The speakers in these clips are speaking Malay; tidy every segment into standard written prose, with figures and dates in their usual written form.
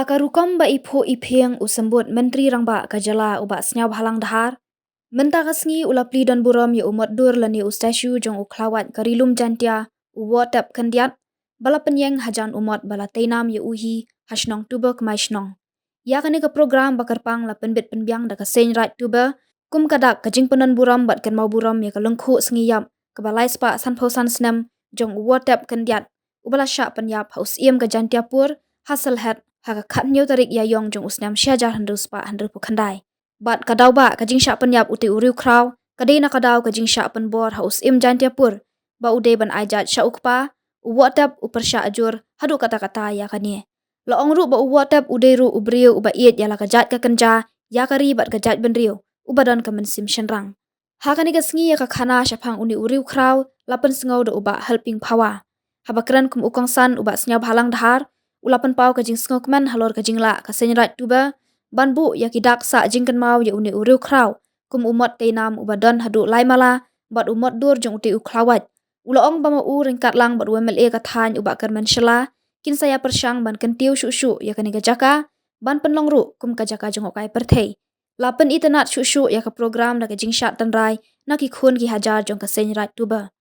Karukom ba ipo ipeng Symbud Myntri Rangbah ka Jylla uba snyau halang dahar. Menta kasngi ula pli don buram ya Mot Dur lani statue jong uklawat karilum jantia Woh Tep Kyndiat bala penyeng hajan umot bala tainam ya uhi Kmaishnong tuba Kmaishnong. Ya kani ke program bakar pang la penbit penbiang da ka sen right tuba kum kadak kajing penan buram bat kan mau buram ya ka lengkhu sngiyam ke balai spa sanpho san snem jong Woh Tep Kyndiat ubala sya penyap haus iem ka jantia pur hasal het haka khat nyu tarik ya yong jong usnam syajar handu spa handu pukhandai. Bat kadau ba kajing syak penyap uti uriu kraw kadai na kadau kajing syak penbor haus im jantia pur ba ude ban ajat sya ukpa Woh Tep upar sya ajur hadu kata-kata ya kani. Laong ru ba Woh Tep ude ru ubriu uba iet ya la kajat ka kenja ya kari bat kajat benriu ubadan ka mensim shenrang. Hakani ka sngi ya ka khana syapang uni uriu kraw lapan sengau da uba helping power. Habakran kum ukong san uba snyau halang dahar ulapan pau kajing skokman halor kajing la ka senrat tuba banbu ya kidak sa jingkan mau ya uni uriu kraw kum umot teinam ubadan hadu lai mala bat Mot Dur Jong uti uklawat ulaong ba mau ringkat lang bat WMLA ka than uba kerman syala kin saya persyang ban kentiu syusyu ya kani kajaka ban penlong ru kum kajaka jongokai perthei lapan itenat syusyu ya ka program da kajing syat tanrai na ki khun ki hajar jong ka senrat tuba.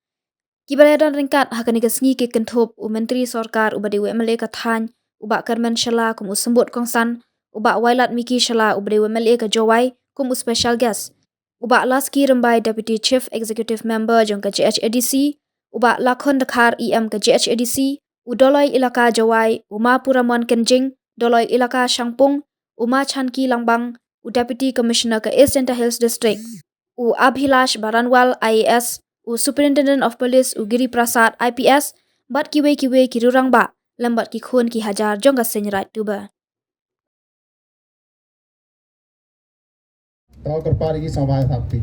Kibaladan ringkat hakani kasngi ke kentup menteri sorkar uba di WMLA ka than uba kerman syala kum Symbud kongsan uba wailat miki syala uba di WMLA ka jawai kum special guest uba laski rembai deputy chief executive member jong ka GHADC uba lakhon dekhar EM ka GHADC udoloi ilaka jawai uma puraman kenjing doloi ilaka shangpung uma chanki langbang deputy commissioner ka East Central Hills district Abhilash Baranwal IAS Superintendent of Police Giri Prasad IPS bat kiwe ki Rangbah lambat ki khun ki hajar jong ka senrat tuba. Tahu kerpar ini sampai tapi.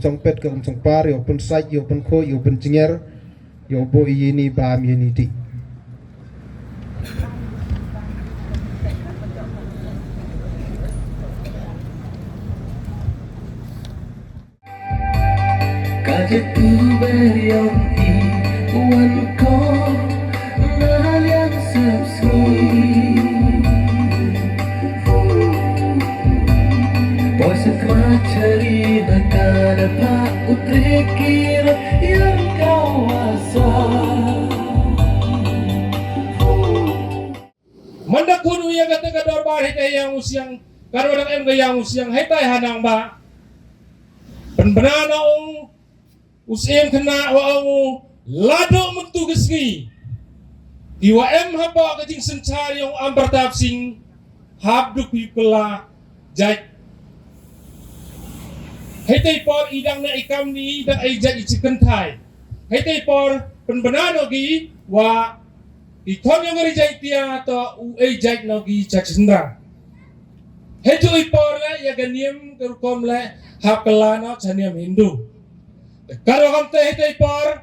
Trong pet ke trong par yo pun sai yo pun kho yo pun jinger yo bo ini bam ini di kajet tu beriong i wan ko na yang sepsui Bosan kemacari nakada pak utrikir yang kawasa Mandakunu yang kata dorbar hitai yang usiang karodang em yang usiang hitai hanang ba penbenana usiang kena wa lado mentu gesgi diwa em haba kajing sencari yang ambar tapsing habduk pipela jai Hei por idang na ikam ni idang ay jat ichikan thai. Hei por penbenano gi wa iton yang ngari jait tia atau ay jait no gi chachendra. Hei tu por la ya ganiem kerukom la hapelano chaniam Hindu. Karo kamte hei por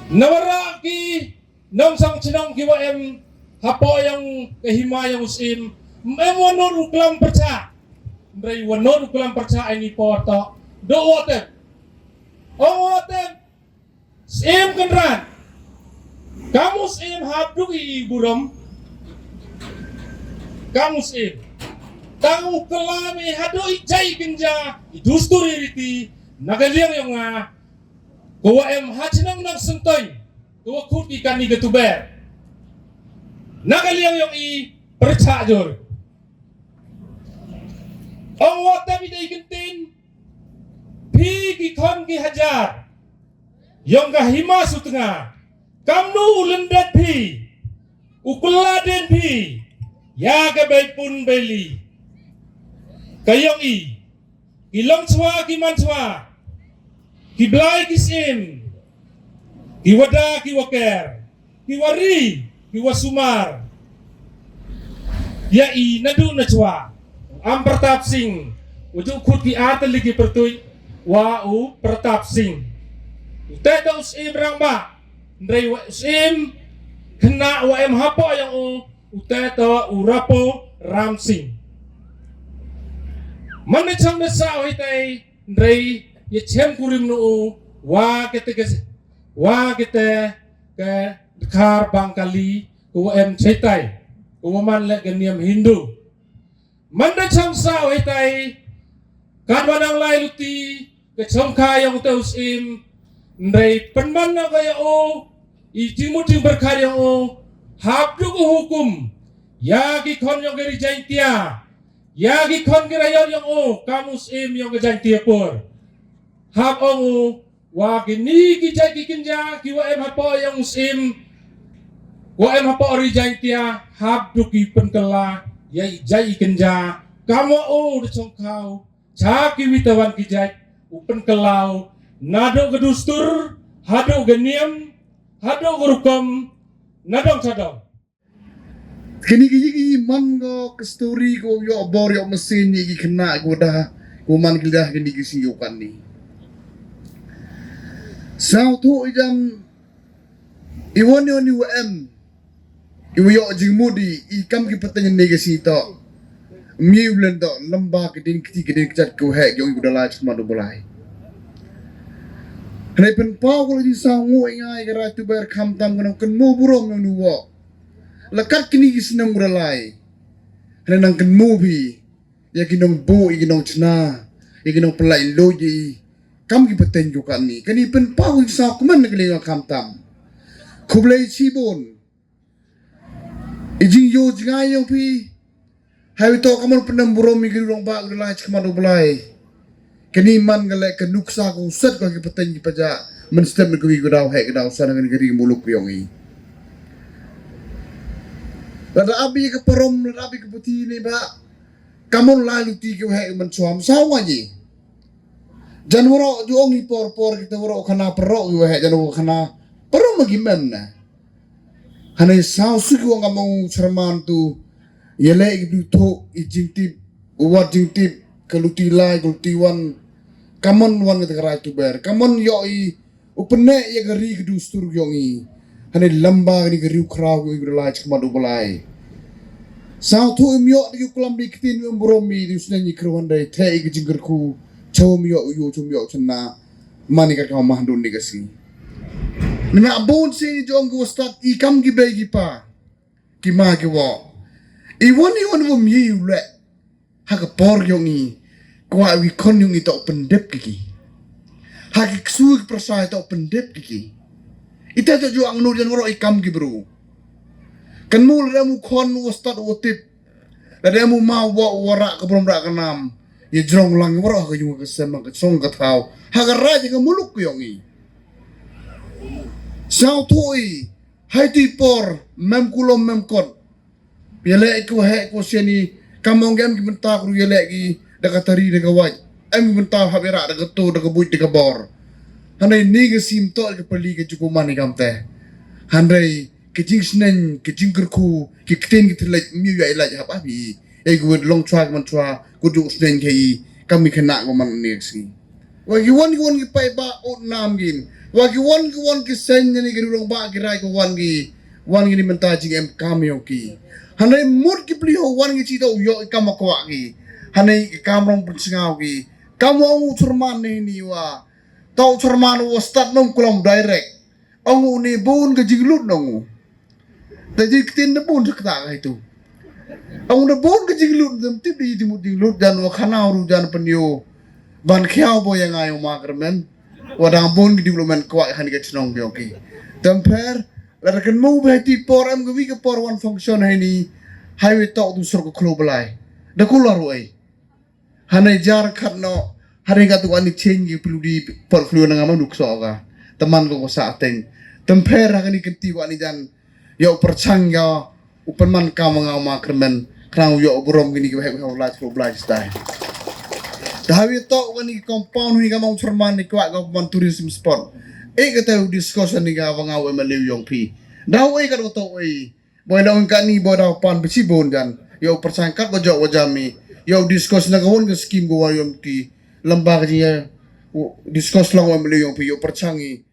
nawara gi nong sang chinong gi wa em hapo yang kehima yang usim emonor uklam perca. Dari wanor ukulan percaya ini porto do Woh Tep Woh Tep sim kenran kamu sim habduk i buram kamu sim tangu kelami hadu ijai kenja idusturi riti nagaliang yang Ko em hachnang nang sentoy. Ko khut ikan ni getuber. Nakaliang yung i percak jor. Ang Woh Tep ida ikentin. Pi ki kon ki hajar. Yang kahima sutengah. Kamnu ulendat pi. Ukuladen pi. Ya gabai pun beli. Kayong i. Ilong chwa ki man chwa. Ki Plie ki sim. Ki wada ki waker. Ki wari. Ki wasumar. Ya i nadu na chwa. Am Pratap Singh. Ujuk khut ki atali ki pertui. Wa u Pratap Singh. Teta usim Rangbah. Ndrei usim kena wa em hapo yang uteta urapo Ram Singh. Mana chang desa hitai ndrei ye chem kurim no wa kete ke khar bangkali ko em chaitai ko man le geniam Hindu. Mana chang sa hitai kan wanang lai luti ke chongka yang te usim ndrei penman na kaya itimuting berkarya habdu ko hukum yagi kon yang geri jaintia yagi kon gerayon yang kamus yang gejaintia por hab wagi ni ki jai ki kinja ki wa em hapo yang musim wa em hapo ori jaintia habdu ki penkela yai jai kinja kamu de chongkau chaki witawan ki jai upen kelau nado gedustur hado geniam hado gurukom nadong sadong. Kini mango ke story ko yo bor yo mesin ni kena ko dah ko man gildah kini siyukan ni. Sao tu jam iwan yo ni WM iwo yo jingmudi ikam ki pertanyaan negasi to. Miulen to lembah kedin kecat ko hek yo udahlah cuma do bolai. Henai pen pau kalau di sangu ingai gerai tu bayar kamtam kena kenmu burom yang nuwa. Lekat kini senang beralai. Henai nang kenmu bi. Ya kinong bu, ya kinong cena, ya kinong pelai loji. Kam ki peten juga ni. Kini pen pau di sangu kuman nak kelinga kamtam. Kublai cibon. Ijing yo jingai yang pi. Hai to kamu penam burom mi gerong bak gelai cekmanu belai. Kini man galak ke nuksa ko set ko ki peten ki paja men step ko wi godau hek godau sana ngan gari muluk yong i. Lada abi ke perom lada abi ke putih ni ba. Kamu lalu ti ko hek men suam sawa ji. Jan woro ju ong i por kita woro kana perok yo hek jan woro kana perom gi men na. Hanai saw su ko ngamong cerman tu yele du to i jintip uwat jintip kaluti lai kaluti wan kamon wan ke gerai tu ber kamon yo i upene ye gari gedustur yongi hane lamba ni gari ukraw yo gerai cuma do balai sao tu myo di kulam di kitin mbromi di usna ni kruan dai te ge jinggerku chom yo chna mani ka ka mahdun ni gasi na abon si jong go start I kam gi be gi pa ki ma gi wo I woni wo mi le ha ka por yongi kwa wi kon yung ito pendep kiki. Hagi ksuig prasay ito pendep kiki. Ito jo ang nurian waro ikam ki bro. Kan mo lada mo kon wastat wotip. Lada mo mawa wara ka brom ra kanam. Ye jrong lang waro ka yung kasema ka song ka tao. Haga raja ka muluk yung I. Sao toi hai ti por mem kulom mem kon. Yele ko he ko siani kamong gam ki benta ku yele ki dekat tari dekat waj. Em benta habera dekat to dekat buit dekat bor. Hanai ni ke sim to ke peli ke cukuman ni kam teh. Hanai ke jing snen ke jing kerku ke kten ke telaj mi ya ilaj hab abi. E good long track man tra good do snen ke kami kena ko man ni si. Wagi wan ki pai ba ot nam gin. Wagi wan ki sen ni ke rong ba ki rai ko wan ki ni menta jing em kami ki. Hanai mut ki pli ho wan ki ci to yo kam ko ki. Hanai kamrong persingau ki kamu ang cerman ni wa tau cerman wa start nong kolom direct ang ni bun ke jinglut nong tadi kitin na bun sakta itu ang na bun ke jinglut dem tip di jinglut dan wa kana ru jan penyo ban khiao bo yang ayo makermen wadang bon di development kuat hani ke Kmaishnong ge oki temper la kan mu be ti por am ge wi ke por one function hani highway tok tu sur ko klo belai da kular wai hanai jar khat no hari ga tu ani change ge perlu di portfolio nang amang duk so ga teman ko sa teng temper kan ni kenti ko ani jan yo perchang ya upan man ka mga ma kermen krang yo burom gini ge he la klo belai stai Dahawi tok wani compound ni kamang cerman ni kuat kawan tourism spot. Kata discussion ni ka wang awe maliw yung pi. Daw ka tok boy daw ka ni boy daw pan besibon jan. Yo persangkat bajak wajami. Yo discuss na kawon ka scheme go yung ti lambag niya. Discuss lang awe maliw yung pi yo percangi.